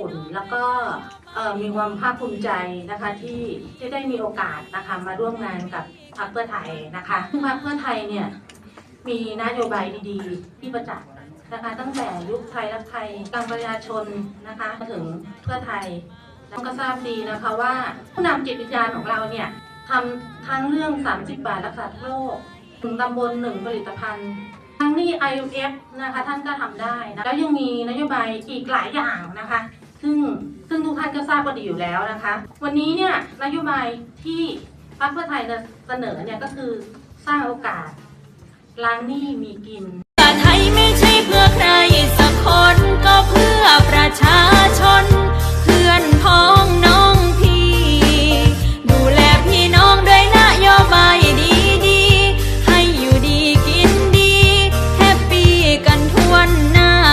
อุ่นแล้วก็มีความภาคภูมิใจนะคะที่ได้มีโอกาสนะคะมาร่วมงานกับพรรคเพื่อไทยนะคะพรรคเพื่อไทยเนี่ยมีนโยบายดีๆที่ประจักษ์นะคะตั้งแต่ยุคไทยรักไทยกลางประชาชนนะคะถึงเพื่อไทยแล้วก็ทราบดีนะคะว่าผู้นำจิตวิญญาณของเราเนี่ยทำทั้งเรื่อง30 บาทรักษาโรค1 ตำบล 1 ผลิตภัณฑ์ทั้งนี้ IMF นะคะท่านก็ทำได้นะแล้วยังมีนโยบายอีกหลายอย่างนะคะซึ่งทุกท่านก็ทราบกันดีอยู่แล้วนะคะวันนี้เนี่ยนโยบายที่พรรคเพื่อไทยเสนอเนี่ยก็คือสร้างโอกาสล้างหนี้มีกินไทยไม่ใช่เพื่อใครสักคนก็เพื่อประชาชน